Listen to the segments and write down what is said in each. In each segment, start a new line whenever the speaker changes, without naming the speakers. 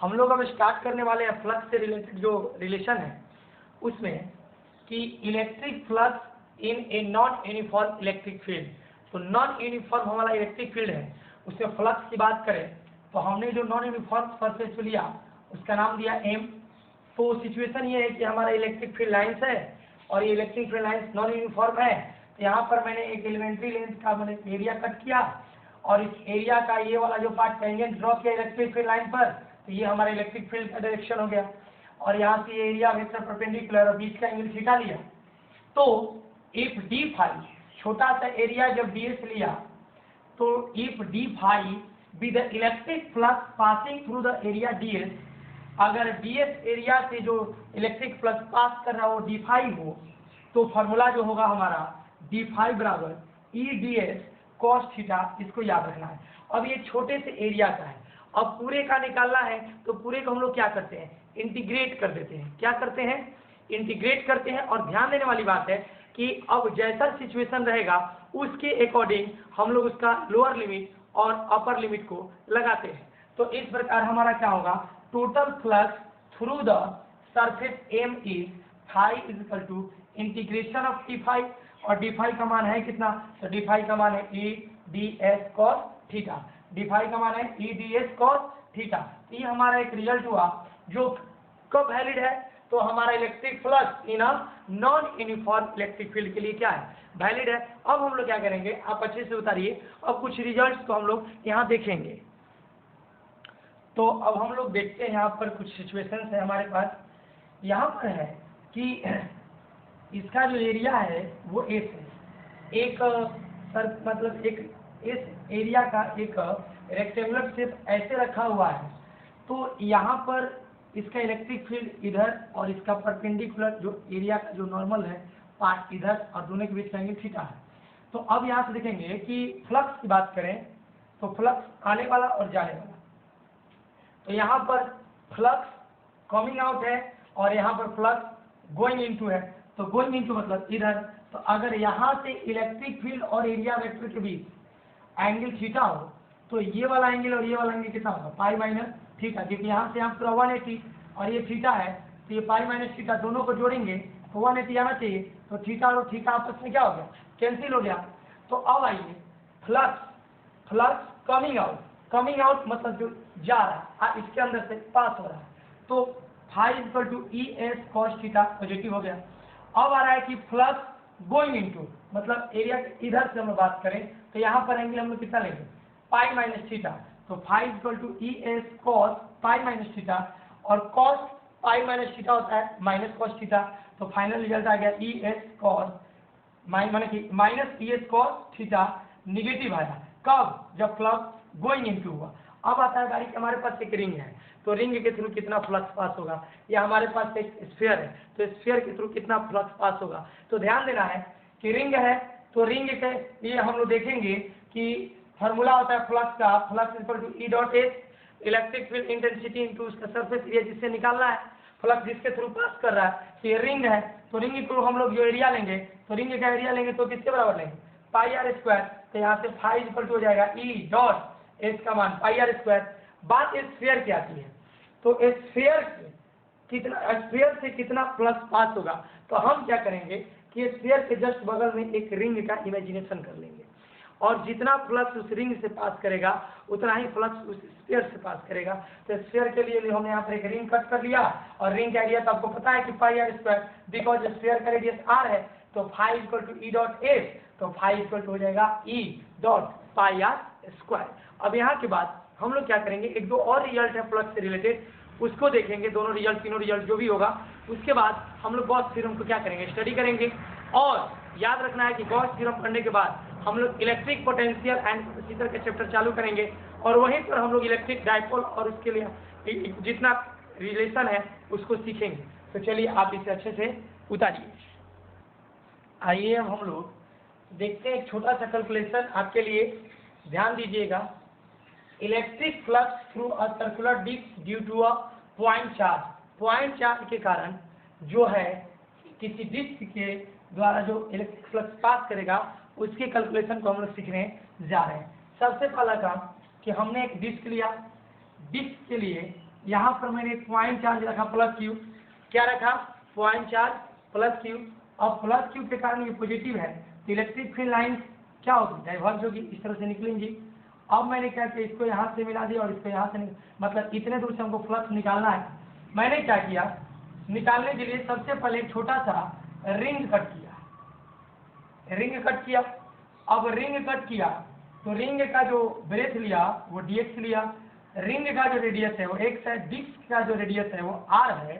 हम लोग अब स्टार्ट करने वाले हैं फ्लक्स से रिलेटेड जो रिलेशन है उसमें कि electric flux in a non uniform electric field. तो नॉन यूनिफॉर्म हमारा इलेक्ट्रिक फील्ड है, उसमें फ्लक्स की बात करें तो हमने जो नॉन यूनिफॉर्म सरफेस लिया उसका नाम दिया एम। तो सिचुएशन ये है कि हमारा इलेक्ट्रिक फील्ड लाइन्स है और ये electric field lines non uniform है। तो यहाँ पर मैंने एक एलिमेंट्री लेंथ का मैंने एरिया कट किया और इस एरिया का ये वाला जो पार्ट टेंजेंट ड्रॉ किया इलेक्ट्रिक फील्ड लाइन पर, तो ये हमारा इलेक्ट्रिक फील्ड का डायरेक्शन हो गया। और यहाँ से एरिया वेक्टर परपेंडिकुलर और बीच का एंगल थीटा लिया। तो इफ डी फाई, छोटा सा एरिया जब ds लिया, तो if d phi be the electric flux passing through the area ds, अगर ds एरिया से जो इलेक्ट्रिक फ्लक्स पास कर रहा हो डी फाई हो, तो फॉर्मूला जो होगा हमारा डी फाई बराबर ई डी एस कॉस थीटा। इसको याद रखना है। अब ये छोटे से एरिया का है, अब पूरे का निकालना है तो पूरे को हम लोग क्या करते हैं, इंटीग्रेट कर देते हैं। क्या करते हैं, इंटीग्रेट करते हैं। और ध्यान देने वाली बात है कि अब जैसा सिचुएशन रहेगा उसके अकॉर्डिंग हम लोग उसका लोअर लिमिट और अपर लिमिट को लगाते हैं। तो इस प्रकार हमारा क्या होगा, total flux through the surface M is phi is equal to integration of d phi, और डी फाई का मान है कितना, तो डी फाई का मान है E d S cos theta. D phi का मान है E d S cos theta. ये हमारा एक रिजल्ट हुआ जो कब वैलिड है, तो हमारा electric flux in a non uniform electric field के लिए क्या है, वैलिड है। अब हम लोग क्या करेंगे, आप अच्छे से उतारिए। अब कुछ रिजल्ट्स को हम लोग यहाँ देखेंगे। तो अब हम लोग देखते हैं यहाँ पर कुछ सिचुएशंस है हमारे पास। यहाँ पर है कि इसका जो एरिया है वो एस है, एक सर मतलब एक इस एरिया का एक रेक्टेंगुलर शेप ऐसे रखा हुआ है। तो यहाँ पर इसका इलेक्ट्रिक फील्ड इधर और इसका परपेंडिकुलर जो एरिया का जो नॉर्मल है पार्ट इधर और दोनों के बीच का एंगल थीटा है। तो अब यहाँ से देखेंगे कि फ्लक्स की बात करें तो फ्लक्स आने वाला और जाने वाला, तो यहाँ पर फ्लक्स कमिंग आउट है और यहाँ पर फ्लक्स गोइंग इनटू है। तो गोइंग इनटू मतलब इधर। तो अगर यहाँ से इलेक्ट्रिक फील्ड और एरिया वेक्टर के बीच एंगल थीटा हो तो ये वाला एंगल और ये वाला एंगल कितना होगा, पाई माइनस थीटा, क्योंकि यहाँ से हम पूरा 180 और ये थीटा है, तो ये पाई माइनस थीटा दोनों को जोड़ेंगे तो 180 आना चाहिए। तो थीटा और थीटा आपस में क्या हो गया, कैंसिल हो गया। तो अब आइए फ्लक्स कमिंग आउट मतलब जो जा रहा है इसके अंदर से पास हो रहा है, तो phi equal to E S cos theta positive हो गया। अब आ रहा है कि फ्लक्स गोइंग इनटू मतलब एरिया इधर से हम लोग बात करें तो यहाँ पर एंगल हम लोग कितना लेंगे, पाई माइनस थीटा। तो phi equal to E S cos pi minus theta, और कॉस पाई माइनस थीटा होता है माइनस कॉस थीटा। तो फाइनल रिजल्ट आ गया E S cos minus E S cos theta negative आया। कब, जब फ्लक्स गोइंग इनटू हुआ। अब आता है बारी कि हमारे पास एक रिंग है, तो रिंग के थ्रू कितना फ्लक्स पास होगा, या हमारे पास एक स्फीयर है तो स्फीयर के थ्रू कितना फ्लक्स पास होगा। तो ध्यान देना है कि रिंग है तो रिंग के लिए हम लोग देखेंगे कि फॉर्मूला होता है फ्लक्स का, flux equal to E dot S electric field intensity into उसका सरफेस एरिया जिससे निकालना है, फ्लक्स जिसके थ्रू पास कर रहा है। तो ये रिंग है तो रिंग के थ्रू हम लोग जो एरिया लेंगे तो रिंग का एरिया लेंगे तो किसके बराबर लेंगे, पाई आर स्क्वायर। तो यहाँ से फाई इक्वल टू हो जाएगा ई डॉट एस का मान पाई आर स्क्वायर। बात स्फीयर की आती है, तो स्फीयर से कितना फ्लक्स पास होगा। तो हम क्या करेंगे कि स्फीयर के जस्ट बगल में एक रिंग का इमेजिनेशन कर लेंगे, और जितना फ्लक्स उस रिंग से पास करेगा उतना ही फ्लक्स उस स्फीयर से पास करेगा। तो स्फीयर के लिए हमने यहाँ पर एक रिंग कट कर लिया, और रिंग का एरिया तो आपको पता है कि pi r square, because sphere का रेडियस आर है। तो phi equal to E dot S, तो फाई इक्वल टू हो जाएगा E dot pi r square. अब यहाँ के बाद हम लोग क्या करेंगे, एक दो और रिजल्ट है फ्लक्स से रिलेटेड, उसको देखेंगे, दोनों रिजल्ट तीनों रिजल्ट जो भी होगा। उसके बाद हम लोग गॉस थ्योरम को क्या करेंगे, स्टडी करेंगे। और याद रखना है कि गॉस थ्योरम पढ़ने के बाद हम लोग इलेक्ट्रिक पोटेंशियल एंड कैपेसिटर के चैप्टर चालू करेंगे, और वहीं पर हम लोग इलेक्ट्रिक डाइपोल और उसके लिए जितना रिलेशन है उसको सीखेंगे। तो चलिए आप इसे अच्छे से उतारिए। आइए अब हम लोग देखते हैं एक छोटा सा कैलकुलेशन आपके लिए, ध्यान दीजिएगा। Electric flux through a circular disc due to a point charge के कारण जो है किसी डिस्क के द्वारा जो इलेक्ट्रिक फ्लक्स पास करेगा उसके कैलकुलेशन को हम लोग सीखने जा रहे हैं। सबसे पहला काम कि हमने एक डिस्क लिया, डिस्क के लिए यहाँ पर मैंने एक पॉइंट चार्ज रखा प्लस क्यू, क्या रखा, पॉइंट चार्ज प्लस क्यू। अब प्लस क्यू के कारण ये पॉजिटिव है तो इलेक्ट्रिक फील्ड लाइन क्या होगी, डाइवर्ज होगी, इस तरह से निकलेंगी। अब मैंने क्या किया, इसको यहाँ से मिला दिया और इसको यहाँ से मतलब इतने दूर से हमको फ्लक्स निकालना है। मैंने क्या किया, निकालने के लिए सबसे पहले एक छोटा सा रिंग कट किया, रिंग कट किया। अब रिंग कट किया तो रिंग का जो ब्रेथ लिया वो dx लिया, रिंग का जो रेडियस है वो x है, डिस्क का जो रेडियस है वो r है।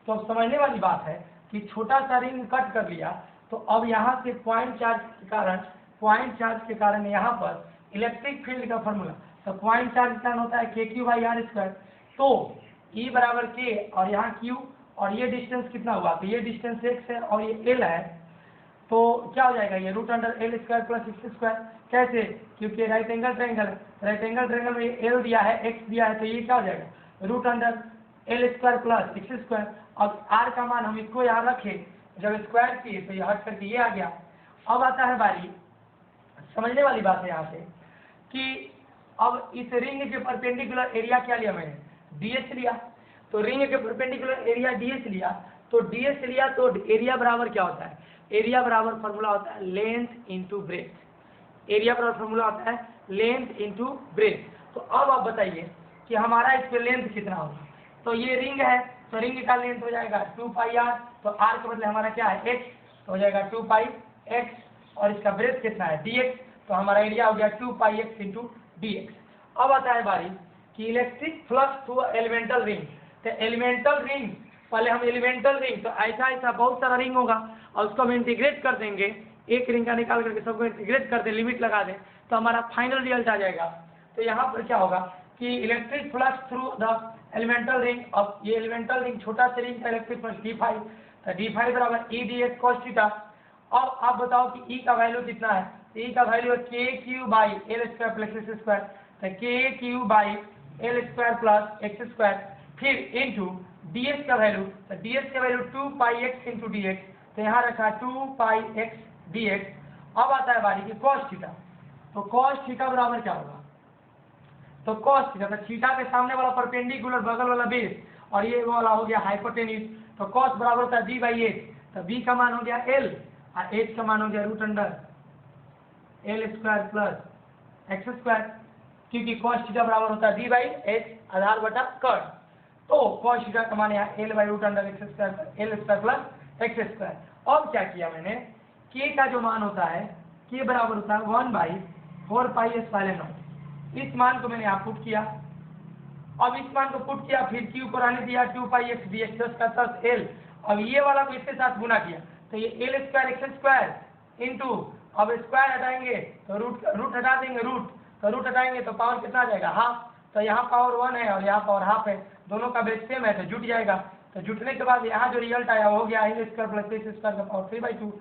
तो अब समझने वाली बात है कि छोटा सा रिंग कट कर लिया तो अब यहाँ से पॉइंट चार्ज के कारण यहाँ पर इलेक्ट्रिक फील्ड का फॉर्मूला, तो पॉइंट चार्ज के कारण होता है KQ/r²। तो E बराबर K और यहाँ Q और ये डिस्टेंस कितना हुआ, तो ये डिस्टेंस x है और ये L है, तो क्या हो जाएगा, ये √L² + x²। कैसे, क्योंकि राइट एंगल ट्रायंगल में L दिया है, x दिया है, तो ये क्या हो जाएगा √L² + x²। अब r का मान हम इसको यहाँ रखे, जब स्क्वायर किए तो ये हट करके ये आ गया। अब आता है बारी, समझने वाली बात है यहाँ से कि अब इस रिंग के परपेंडिकुलर एरिया क्या लिया मैंने, ds लिया। तो रिंग के परपेंडिकुलर एरिया ds लिया, तो ds लिया तो एरिया बराबर क्या होता है, एरिया बराबर फॉर्मूला होता है लेंथ इंटू ब्रेथ। एरिया बराबर फॉर्मूला होता है लेंथ इंटू ब्रेथ। तो अब आप बताइए कि हमारा इस पे लेंथ कितना होगा, तो ये रिंग है तो रिंग का लेंथ हो जाएगा 2πr, तो r के बदले हमारा क्या है x, तो हो जाएगा 2πx और इसका ब्रेथ कितना है dx, तो हमारा एरिया हो गया 2πx इंटू dx। अब आता है बारी कि electric flux through elemental ring. तो एलिमेंटल रिंग, पहले हम एलिमेंटल रिंग, तो ऐसा बहुत सारा रिंग होगा और उसको हम इंटीग्रेट कर देंगे, एक रिंग का निकाल करके सबको इंटीग्रेट कर दें, लिमिट लगा दें, तो हमारा फाइनल रिजल्ट आ जाएगा। तो यहाँ पर क्या होगा कि electric flux through the elemental ring, अब ये एलिमेंटल रिंग छोटा सा रिंग का इलेक्ट्रिक फ्लक्स d∅, तो d∅ बराबर E dx cos थीटा। अब आप बताओ कि E का वैल्यू कितना है, तो E का वैल्यू है KQ/L² + x², तो KQ/L² + x², फिर इंटू ds का वैल्यू, तो ds का वैल्यू 2πx इंटू dx, तो यहाँ रखा 2πx dx। अब आता है बारी की cos थीटा, तो cos थीटा बराबर क्या होगा, तो cos थीटा, तो थीटा के सामने वाला परपेंडिकुलर बगल वाला बेस और ये वाला हो गया हाइपोटेन्यूज, तो cos बराबर होता है b/h, तो b का मान हो गया l और h का मान हो गया √L² + x², क्योंकि cos थीटा बराबर होता है b/h आधार बटा कर्ण, तो cos थीटा का मान यहाँ L/√L² + x²। अब क्या किया मैंने, k का जो मान होता है k बराबर होता है 1/4πε0, इस मान को मैंने यहाँ पुट किया। अब इस मान को पुट किया, फिर q को रहने दिया 2πx dx 10 का 10 l, अब ये वाला को इसके साथ गुना किया, तो ये L² x² इंटू, अब स्क्वायर हटाएंगे तो रूट हटा देंगे, तो रूट हटाएंगे तो पावर कितना आ जाएगा, हाफ, तो यहाँ पावर 1 है और यहाँ पावर हाफ है, दोनों का बेस सेम है तो जुट जाएगा। तो जुटने के बाद यहाँ जो रिजल्ट आया वो हो गया L² + x² का पावर 3/2।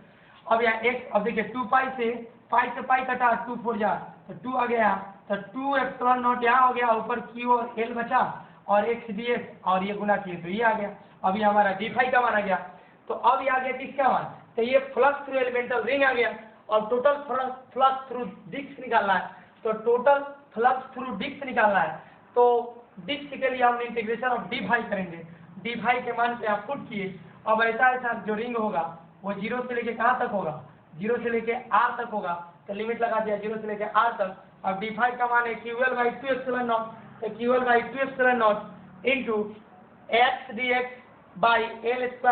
अब यहाँ x, अब देखिए 2π से पाई कटा, 2 4 जा तो 2 आ गया, तो 2ε0 यहाँ हो गया, ऊपर q और l बचा और x dx और ये गुना किए तो ये आ गया। अब ये हमारा d∅ का मान आ गया, तो अब ये आ गया किसका मान, तो ये फ्लक्स थ्रू एलिमेंटल रिंग आ गया और टोटल फ्लक्स थ्रू डिस्क निकालना है, तो टोटल फ्लक्स थ्रू डिस्क निकालना है, तो डिस्क के लिए हम इंटीग्रेशन ऑफ d∅ करेंगे, d∅ के मान पे आप पुट किए। अब ऐसा जो रिंग होगा वो 0 से लेके कहाँ तक होगा, 0 से लेके r तक होगा, तो लिमिट लगा दिया 0 से लेके r तक। अब d∅ का मान है QL/2ε0, तो QL/2ε0 into x dx L² +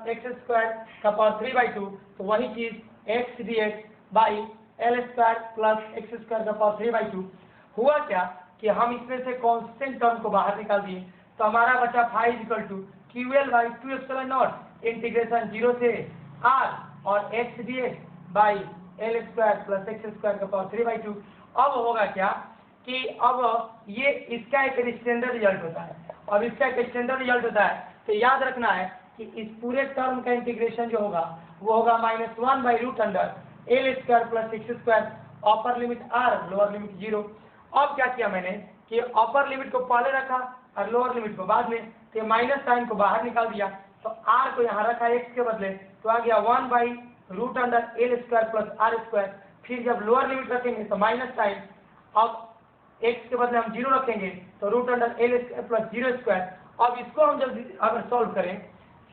x² का पावर 3/2, तो वही चीज x dx L² + x² का पावर 3/2। हुआ क्या कि हम इसमें से कांस्टेंट टर्म को बाहर निकाल दिए, तो हमारा बचा ∅ QL/2ε0 इंटीग्रेशन 0 से r और x dx L² + x² का पावर 3/2। अब होगा क्या कि अब ये इसका एक स्टैंडर्ड रिजल्ट होता है, अब इसका एक स्टैंडर्ड रिजल्ट होता है, तो याद रखना है कि इस पूरे टर्म का इंटीग्रेशन जो होगा वो होगा -1/√L² + x², upper limit r lower limit 0। अब क्या किया मैंने कि अपर लिमिट को पहले रखा और लोअर लिमिट को बाद में, तो माइनस साइन को बाहर निकाल दिया, तो r को यहाँ रखा x के बदले, तो आ गया 1/√L² + r²। फिर जब लोअर लिमिट रखेंगे तो माइनस साइन, अब x के बदले हम 0 रखेंगे तो root under L square plus 0 square. अब इसको हम जब अगर सॉल्व करें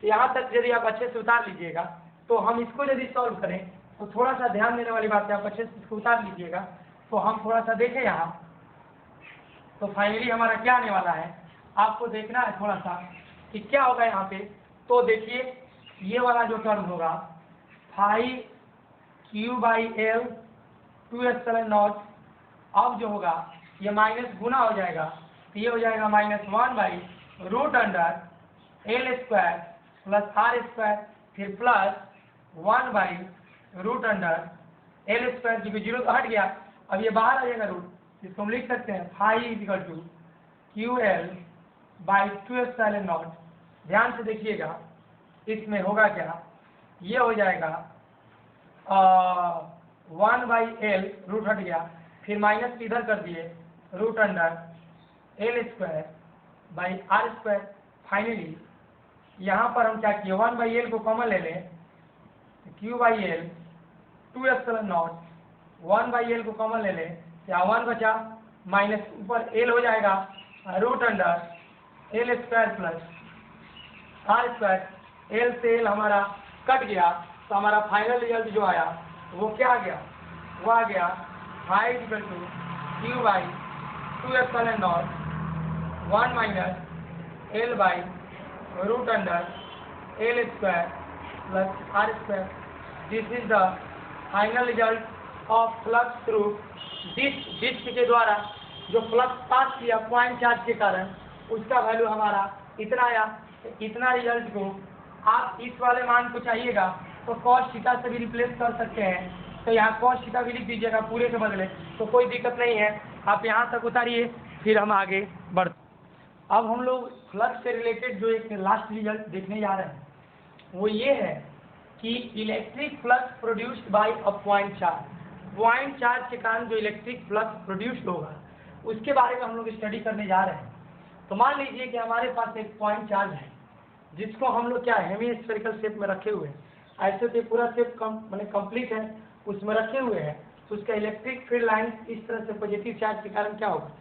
तो यहाँ तक यदि आप अच्छे से उतार लीजिएगा, तो हम इसको यदि सॉल्व करें तो थोड़ा सा ध्यान देने वाली बात है, आप अच्छे से इसको उतार लीजिएगा। तो हम थोड़ा सा देखें यहाँ, तो फाइनली हमारा क्या आने वाला है, आपको देखना है थोड़ा सा कि क्या होगा यहाँ पे। तो देखिए ये वाला जो टर्म होगा 5q/L 2ε0, अब जो होगा ये माइनस गुना हो जाएगा, तो ये हो जाएगा -1/रूट under L square plus are square, फिर प्लस 1/रूट अंडर एल स्क्वायर, क्योंकि 0 तो हट गया, अब ये बाहर आ जाएगा रूट, इसको हम लिख सकते हैं 5q/L/2ε0। ध्यान से देखिएगा इसमें होगा क्या, ये हो जाएगा 1/L, रूट हट गया, फिर माइनस इधर कर दिए root under L square by r square. Finally यहाँ पर हम क्या किए, 1/L को कॉमन ले लें, q/L 2ε0, 1/L को कॉमन ले लें, या 1 बचा, माइनस ऊपर L हो जाएगा root under L square plus are square, l से एल हमारा कट गया, तो हमारा फाइनल रिजल्ट जो आया वो क्या आ गया, वो आ गया 5q/2ε0 1 माइनस L/रूट under L square plus are square. This is the final result of flux through disc के द्वारा जो फ्लक्स पास किया पॉइंट चार्ज के कारण, उसका वैल्यू हमारा इतना आया। इतना रिजल्ट को आप इस वाले मान को चाहिएगा तो cos थीटा से भी रिप्लेस कर सकते हैं, तो यहाँ cos थीटा भी लिख दीजिएगा पूरे के बदले, तो कोई दिक्कत नहीं है। आप यहाँ तक उतारिए, फिर हम आगे बढ़ते। अब हम लोग फ्लक्स से रिलेटेड जो एक लास्ट रिजल्ट देखने जा रहे हैं वो ये है कि electric flux produced by a point charge के कारण जो इलेक्ट्रिक फ्लक्स प्रोड्यूस्ड होगा उसके बारे में हम लोग स्टडी करने जा रहे हैं। तो मान लीजिए कि हमारे पास एक पॉइंट चार्ज है जिसको हम लोग क्या हेमी स्फेरिकल शेप में रखे हुए हैं, ऐसे तो पूरा शेप मैंने कंप्लीट है, उसमें रखे हुए हैं, तो उसका इलेक्ट्रिक फील्ड लाइन इस तरह से पॉजिटिव चार्ज के कारण क्या होगा,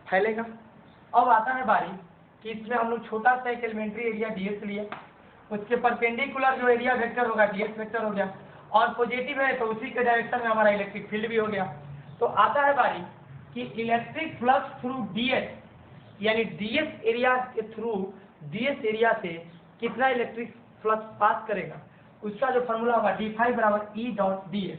फैलेगा। अब आता है बारी कि इसमें हम लोग छोटा सा एक एलिमेंट्री एरिया ds लिया, उसके परपेंडिकुलर जो एरिया वेक्टर होगा ds वेक्टर हो गया, और पॉजिटिव है तो उसी के डायरेक्शन में हमारा इलेक्ट्रिक फील्ड भी हो गया। तो आता है बारी कि इलेक्ट्रिक फ्लक्स थ्रू ds, यानी ds एरिया के थ्रू ds एरिया से कितना इलेक्ट्रिक फ्लक्स पास करेगा, उसका जो फॉर्मूला होगा d∅ E.ds।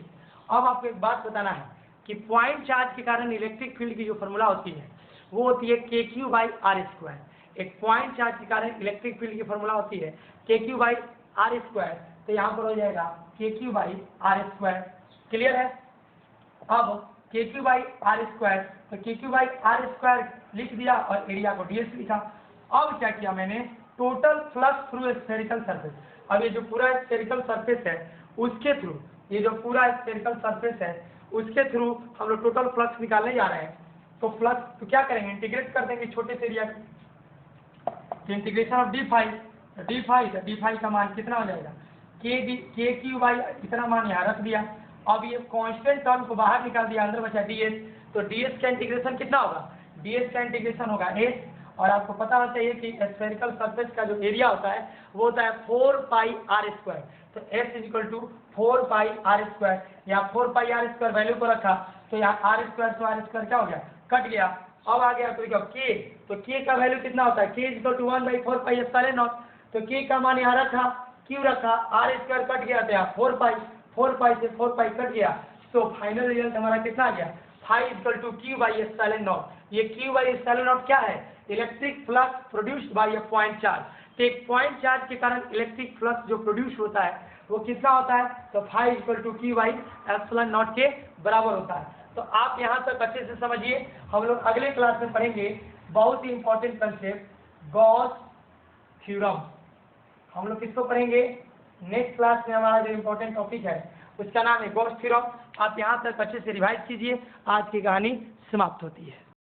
अब आपको एक बात बताना है कि पॉइंट चार्ज के कारण इलेक्ट्रिक फील्ड की जो फॉर्मूला होती है वो होती है kq/r²। एक पॉइंट चार्ज के कारण इलेक्ट्रिक फील्ड की फॉर्मूला होती है kq/r², तो यहाँ पर हो जाएगा kq/r²। क्लियर है। अब kq/r², तो kq/r² लिख दिया और एरिया को ds लिखा। अब क्या किया मैंने, total flux through spherical surface, अब ये जो पूरा स्फेरिकल सरफेस है उसके थ्रू, ये जो पूरा स्फेरिकल सरफेस है उसके थ्रू हम लोग टोटल फ्लक्स निकालने जा रहे हैं। तो फ्लक्स तो क्या करेंगे, इंटीग्रेट कर देंगे छोटे से एरिया, तो इंटीग्रेशन ऑफ d∅ का मान कितना हो जाएगा, kq/ इतना मान यहाँ रख दिया। अब ये कांस्टेंट टर्म को बाहर निकाल दिया, अंदर बचा ds, तो ds का इंटीग्रेशन कितना होगा, ds का इंटीग्रेशन होगा s, और आपको पता होना चाहिए कि स्फेरिकल सरफेस का जो एरिया होता है वो होता है 4πr², तो s = 4πr², यहाँ 4πr² वैल्यू को रखा, तो यहाँ r² तो r² क्या हो गया, कट गया। अब आ गया तो k, तो k का वैल्यू कितना होता है, k = 1/4πε0, तो k का मान यहाँ रखा, क्यों रखा, r² कट गया, तो यहाँ 4π से 4π कट गया, तो फाइनल रिजल्ट हमारा कितना आ गया, phi = q/ε0। ये q/ε0 क्या है, electric flux produced by a point charge. तो एक पॉइंट चार्ज के कारण इलेक्ट्रिक फ्लक्स जो प्रोड्यूस होता है वो कितना होता है, तो phi = q/ε0 के बराबर होता है। तो आप यहाँ तक अच्छे से समझिए। हम लोग अगले क्लास में पढ़ेंगे बहुत ही इंपॉर्टेंट कंसेप्ट गॉस थ्योरम। हम लोग किसको पढ़ेंगे, नेक्स्ट क्लास में हमारा जो इंपॉर्टेंट टॉपिक है उसका नाम है गॉस थ्योरम। आप यहाँ तक अच्छे से रिवाइज कीजिए। आज की कहानी समाप्त होती है।